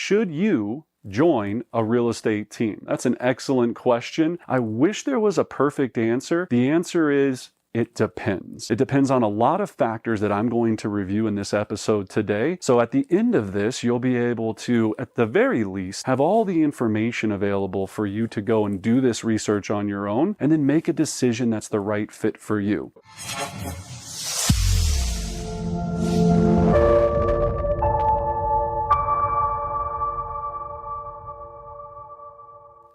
should you join a real estate team? That's an excellent question. I wish there was a perfect answer. The answer is it depends. It depends on a lot of factors that I'm going to review in this episode today. So at the end of this, you'll be able to, at the very least, have all the information available for you to go and do this research on your own and then make a decision that's the right fit for you.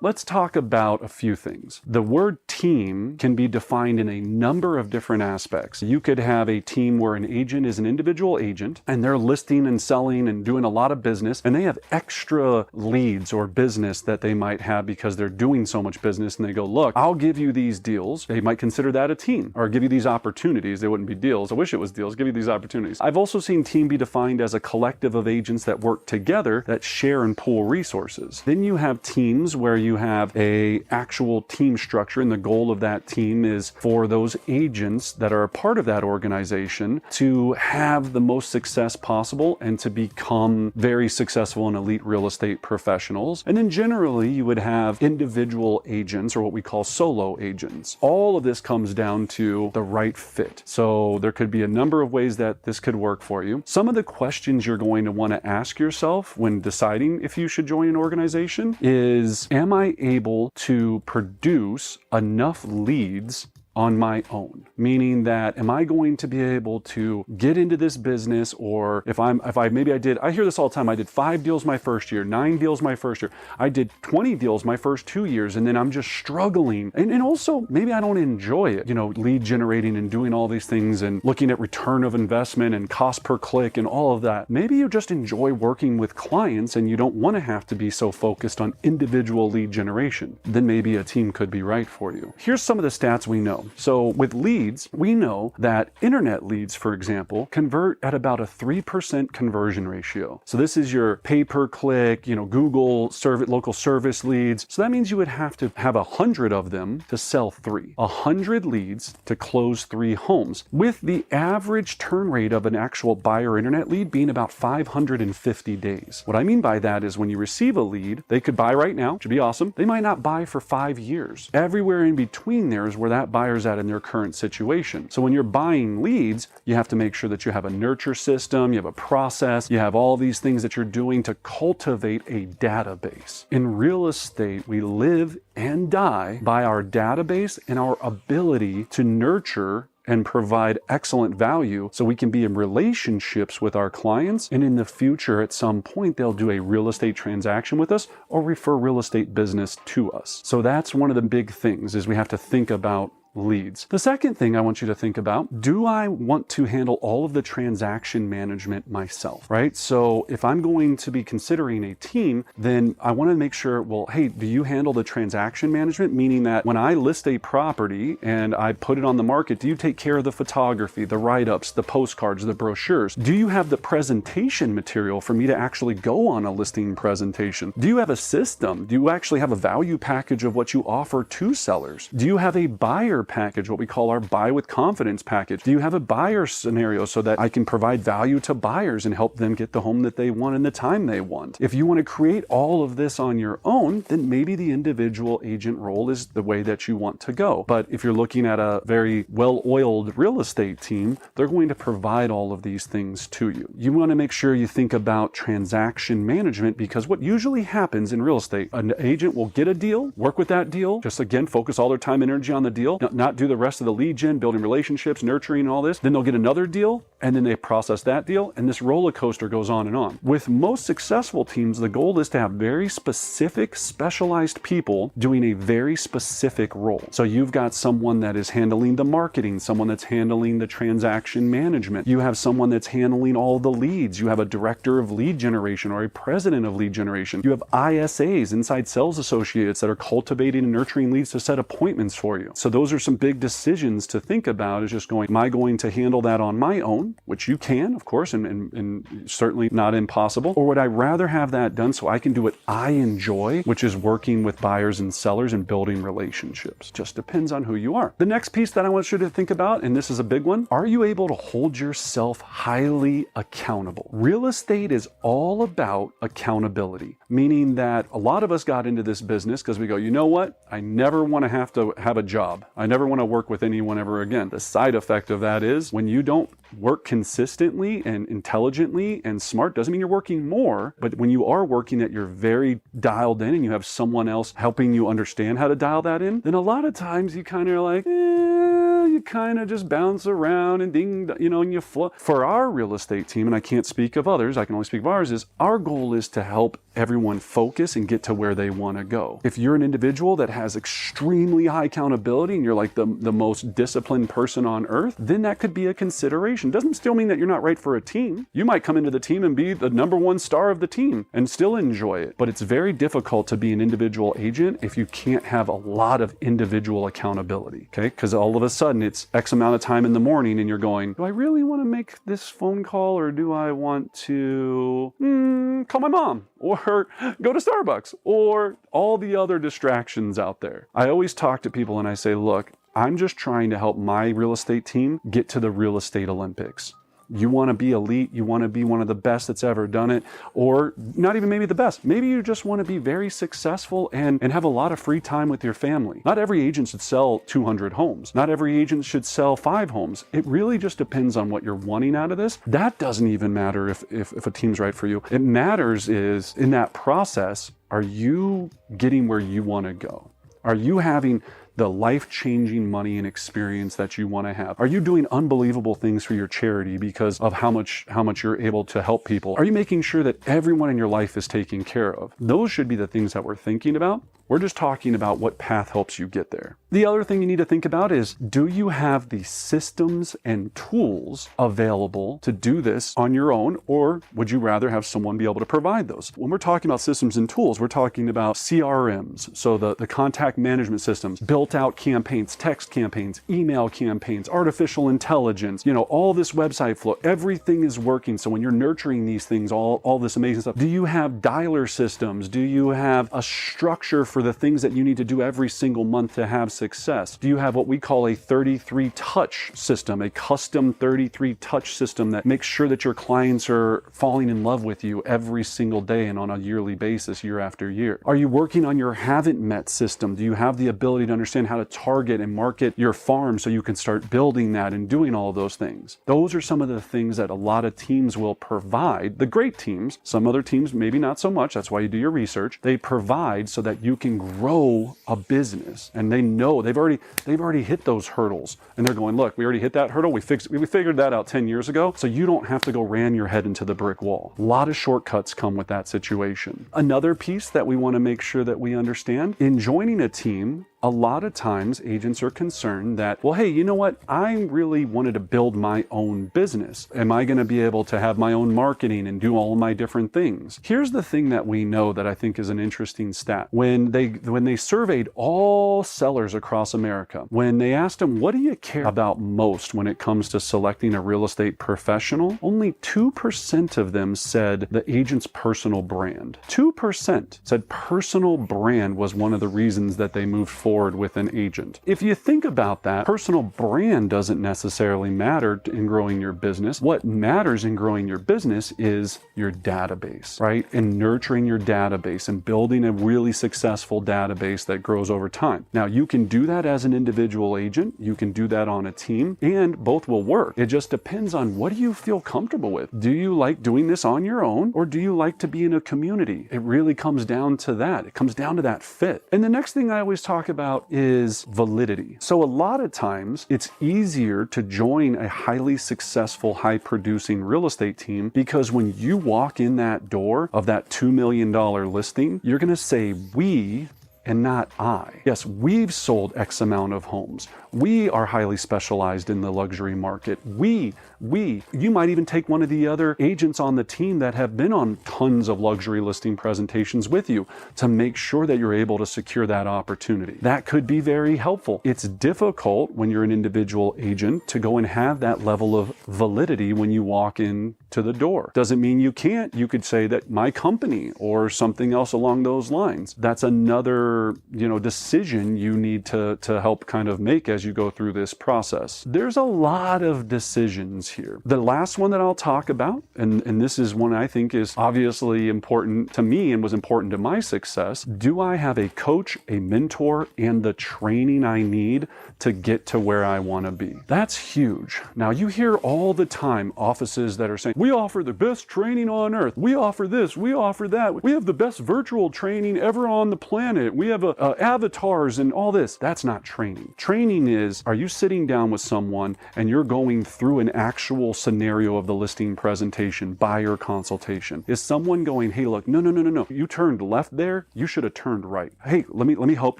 Let's talk about a few things. The word team can be defined in a number of different aspects. You could have a team where an agent is an individual agent and they're listing and selling and doing a lot of business, and they have extra leads or business that they might have because they're doing so much business, and they go, look, I'll give you these deals. They might consider that a team, or give you these opportunities. They wouldn't be deals. I wish it was deals. Give you these opportunities. I've also seen team be defined as a collective of agents that work together that share and pool resources. Then you have teams where you have a actual team structure, and the goal of that team is for those agents that are a part of that organization to have the most success possible and to become very successful and elite real estate professionals. And then generally you would have individual agents, or what we call solo agents. All of this comes down to the right fit. So there could be a number of ways that this could work for you. Some of the questions you're going to want to ask yourself when deciding if you should join an organization is, am I able to produce enough leads on my own? Meaning that, am I going to be able to get into this business? Or I hear this all the time, I did 5 deals my first year, 9 deals my first year, I did 20 deals my first 2 years, and then I'm just struggling. And also, maybe I don't enjoy it, lead generating and doing all these things and looking at return of investment and cost per click and all of that. Maybe you just enjoy working with clients and you don't want to have to be so focused on individual lead generation. Then maybe a team could be right for you. Here's some of the stats we know. So with leads, we know that internet leads, for example, convert at about a 3% conversion ratio. So this is your pay-per-click, Google local service leads. So that means you would have to have 100 of them to sell 3. 100 leads to close 3 homes, with the average turn rate of an actual buyer internet lead being about 550 days. What I mean by that is when you receive a lead, they could buy right now, which would be awesome. They might not buy for 5 years. Everywhere in between there is where that buyer's at in their current situation. So when you're buying leads, you have to make sure that you have a nurture system, you have a process, you have all these things that you're doing to cultivate a database. In real estate, we live and die by our database and our ability to nurture and provide excellent value so we can be in relationships with our clients, and in the future at some point they'll do a real estate transaction with us or refer real estate business to us. So that's one of the big things, is we have to think about leads. The second thing I want you to think about, do I want to handle all of the transaction management myself, right? So if I'm going to be considering a team, then I want to make sure, well, hey, do you handle the transaction management? Meaning that when I list a property and I put it on the market, do you take care of the photography, the write-ups, the postcards, the brochures? Do you have the presentation material for me to actually go on a listing presentation? Do you have a system? Do you actually have a value package of what you offer to sellers? Do you have a buyer package, what we call our buy with confidence package? Do you have a buyer scenario so that I can provide value to buyers and help them get the home that they want in the time they want? If you want to create all of this on your own, then maybe the individual agent role is the way that you want to go. But if you're looking at a very well-oiled real estate team, they're going to provide all of these things to you. You want to make sure you think about transaction management, because what usually happens in real estate, an agent will get a deal, work with that deal, just again, focus all their time and energy on the deal, not do the rest of the lead gen, building relationships, nurturing, and all this. Then they'll get another deal, and then they process that deal, and this roller coaster goes on and on. With most successful teams, the goal is to have very specific, specialized people doing a very specific role. So you've got someone that is handling the marketing, someone that's handling the transaction management. You have someone that's handling all the leads. You have a director of lead generation or a president of lead generation. You have ISAs, inside sales associates, that are cultivating and nurturing leads to set appointments for you. So those are some big decisions to think about, is just going, am I going to handle that on my own, which you can, of course, and certainly not impossible, or would I rather have that done so I can do what I enjoy, which is working with buyers and sellers and building relationships? Just depends on who you are. The next piece that I want you to think about, and this is a big one, are you able to hold yourself highly accountable? Real estate is all about accountability, meaning that a lot of us got into this business because we go, you know what? I never want to have a job. I never want to work with anyone ever again. The side effect of that is when you don't work consistently and intelligently and smart, doesn't mean you're working more, but when you are working that you're very dialed in and you have someone else helping you understand how to dial that in, then a lot of times you kind of are like, you kind of just bounce around and ding, and you flow. For our real estate team, and I can't speak of others, I can only speak of ours, is our goal is to help everyone focus and get to where they want to go. If you're an individual that has extremely high accountability and you're like the most disciplined person on earth, then that could be a consideration. Doesn't still mean that you're not right for a team. You might come into the team and be the number one star of the team and still enjoy it. But it's very difficult to be an individual agent if you can't have a lot of individual accountability, okay? Because all of a sudden it's X amount of time in the morning and you're going, do I really want to make this phone call, or do I want to call my mom, or go to Starbucks, or all the other distractions out there? I always talk to people and I say, look, I'm just trying to help my real estate team get to the real estate Olympics. You want to be elite, you want to be one of the best that's ever done it, or not even maybe the best. Maybe you just want to be very successful and have a lot of free time with your family. Not every agent should sell 200 homes. Not every agent should sell 5 homes. It really just depends on what you're wanting out of this. That doesn't even matter if a team's right for you. It matters is in that process, are you getting where you want to go? Are you having the life-changing money and experience that you want to have? Are you doing unbelievable things for your charity because of how much you're able to help people? Are you making sure that everyone in your life is taken care of? Those should be the things that we're thinking about. We're just talking about what path helps you get there. The other thing you need to think about is, do you have the systems and tools available to do this on your own, or would you rather have someone be able to provide those? When we're talking about systems and tools, we're talking about CRMs, so the contact management systems, built-out campaigns, text campaigns, email campaigns, artificial intelligence, all this website flow, everything is working. So when you're nurturing these things, all this amazing stuff, do you have dialer systems? Do you have a structure for the things that you need to do every single month to have success? Do you have what we call a 33 touch system, a custom 33 touch system that makes sure that your clients are falling in love with you every single day and on a yearly basis, year after year? Are you working on your haven't met system? Do you have the ability to understand how to target and market your farm so you can start building that and doing all of those things? Those are some of the things that a lot of teams will provide. The great teams, some other teams maybe not so much, that's why you do your research. They provide so that you can grow a business, and they know they've already hit those hurdles, and they're going, look, we already hit that hurdle, we figured that out 10 years ago, so you don't have to go ram your head into the brick wall. A lot of shortcuts come with that situation. Another piece that we want to make sure that we understand, in joining a team, a lot of times agents are concerned that, well, hey, you know what? I really wanted to build my own business. Am I going to be able to have my own marketing and do all of my different things? Here's the thing that we know that I think is an interesting stat. When they surveyed all sellers across America, when they asked them, what do you care about most when it comes to selecting a real estate professional? Only 2% of them said the agent's personal brand. 2% said personal brand was one of the reasons that they moved forward with an agent. If you think about that, personal brand doesn't necessarily matter in growing your business. What matters in growing your business is your database, right? And nurturing your database and building a really successful database that grows over time. Now, you can do that as an individual agent. You can do that on a team, and both will work. It just depends on, what do you feel comfortable with? Do you like doing this on your own, or do you like to be in a community? It really comes down to that. It comes down to that fit. And the next thing I always talk about is validity. So a lot of times it's easier to join a highly successful, high producing real estate team, because when you walk in that door of that $2 million listing, you're going to say we and not I. Yes, we've sold X amount of homes. We are highly specialized in the luxury market. You might even take one of the other agents on the team that have been on tons of luxury listing presentations with you to make sure that you're able to secure that opportunity. That could be very helpful. It's difficult when you're an individual agent to go and have that level of validity when you walk in to the door. Doesn't mean you can't. You could say that my company or something else along those lines. That's another, decision you need to help kind of make as you go through this process. There's a lot of decisions here. The last one that I'll talk about, and this is one I think is obviously important to me and was important to my success. Do I have a coach, a mentor, and the training I need to get to where I want to be? That's huge. Now, you hear all the time offices that are saying, we offer the best training on earth. We offer this, we offer that. We have the best virtual training ever on the planet. We have avatars and all this. That's not training. Training is, are you sitting down with someone and you're going through an actual scenario of the listing presentation, buyer consultation? Is someone going, hey, look, no. You turned left there. You should have turned right. Hey, let me help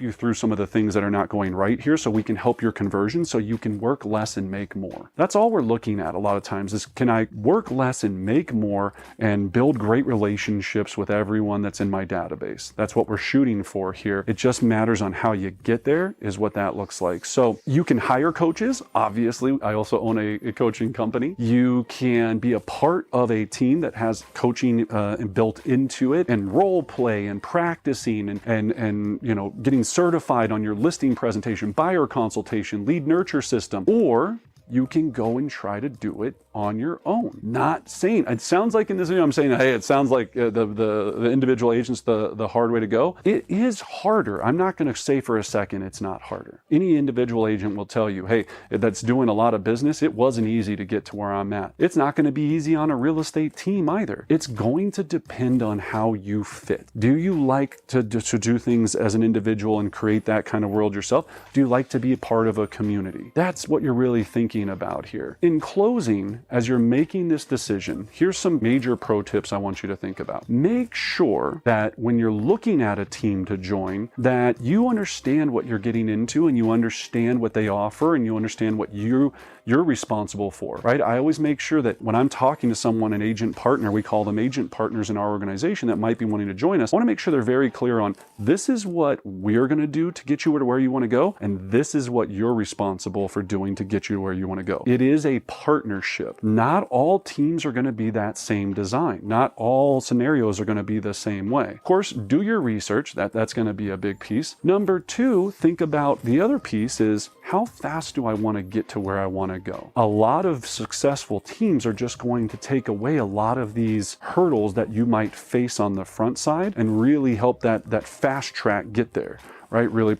you through some of the things that are not going right here so we can help your conversion so you can work less and make more. That's all we're looking at a lot of times is, can I work less and make more and build great relationships with everyone that's in my database? That's what we're shooting for here. It just matters on how you get there is what that looks like. So you can hire coaches. Obviously, I also own a coaching company. You can be a part of a team that has coaching built into it, and role play and practicing and getting certified on your listing presentation, buyer consultation, lead nurture system, or you can go and try to do it on your own. Not saying, it sounds like in this video I'm saying, hey, it sounds like the individual agent's the hard way to go. It is harder. I'm not going to say for a second it's not harder. Any individual agent will tell you, hey, that's doing a lot of business, it wasn't easy to get to where I'm at. It's not going to be easy on a real estate team either. It's going to depend on how you fit. Do you like to do things as an individual and create that kind of world yourself? Do you like to be a part of a community? That's what you're really thinking about here. In closing, as you're making this decision, here's some major pro tips I want you to think about. Make sure that when you're looking at a team to join, that you understand what you're getting into and you understand what they offer and you understand what you're responsible for, right? I always make sure that when I'm talking to someone, an agent partner, we call them agent partners in our organization that might be wanting to join us, I want to make sure they're very clear on, this is what we're going to do to get you to where you want to go, and this is what you're responsible for doing to get you to where you want to go. It is a partnership. Not all teams are going to be that same design. Not all scenarios are going to be the same way. Of course, do your research. That's going to be a big piece. Number two, think about the other piece is, how fast do I want to get to where I want to go? A lot of successful teams are just going to take away a lot of these hurdles that you might face on the front side and really help that fast track get there, right? Really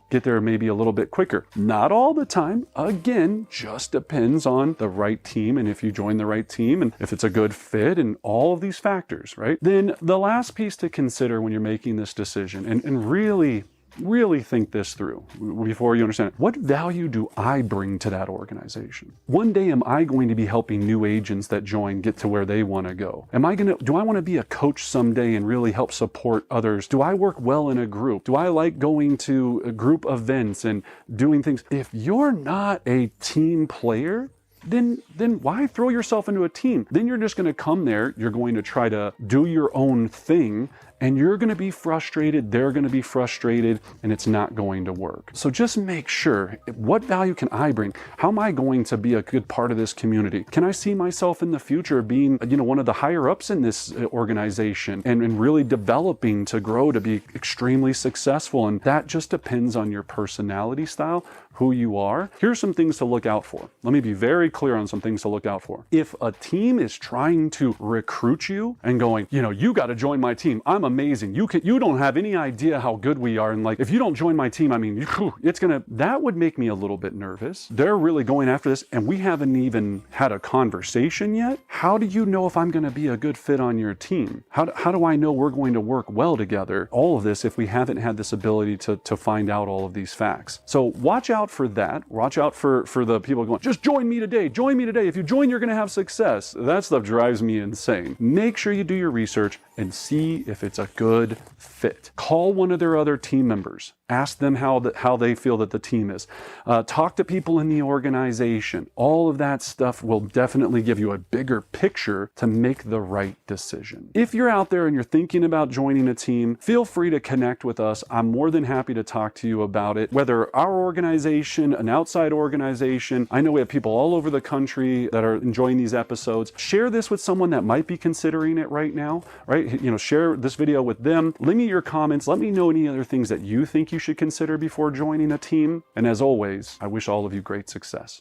get there maybe a little bit quicker. Not all the time. Again, just depends on the right team and if you join the right team and if it's a good fit and all of these factors, right? Then the last piece to consider when you're making this decision and really think this through before you understand it. What value do I bring to that organization? One day, am I going to be helping new agents that join get to where they want to go? Do I want to be a coach someday and really help support others? Do I work well in a group? Do I like going to group events and doing things? If you're not a team player, then why throw yourself into a team? Then you're just going to come there, you're going to try to do your own thing, and you're going to be frustrated, they're going to be frustrated, and it's not going to work. So just make sure, what value can I bring? How am I going to be a good part of this community? Can I see myself in the future being, one of the higher ups in this organization and really developing to grow to be extremely successful? And that just depends on your personality style, who you are. Here's some things to look out for. Let me be very clear on some things to look out for. If a team is trying to recruit you and going, you got to join my team. I'm amazing. You don't have any idea how good we are. And if you don't join my team, that would make me a little bit nervous. They're really going after this and we haven't even had a conversation yet. How do you know if I'm going to be a good fit on your team? How do I know we're going to work well together? All of this if we haven't had this ability to find out all of these facts. So watch out for that. Watch out for the people going, just join me today. Join me today. If you join, you're going to have success. That stuff drives me insane. Make sure you do your research and see if it's a good fit. Call one of their other team members. Ask them how they feel that the team is. Talk to people in the organization. All of that stuff will definitely give you a bigger picture to make the right decision. If you're out there and you're thinking about joining a team, feel free to connect with us. I'm more than happy to talk to you about it. Whether our organization, an outside organization, I know we have people all over the country that are enjoying these episodes. Share this with someone that might be considering it right now, right? Share this video with them. Leave me your comments. Let me know any other things that you think you should consider before joining a team. And as always, I wish all of you great success.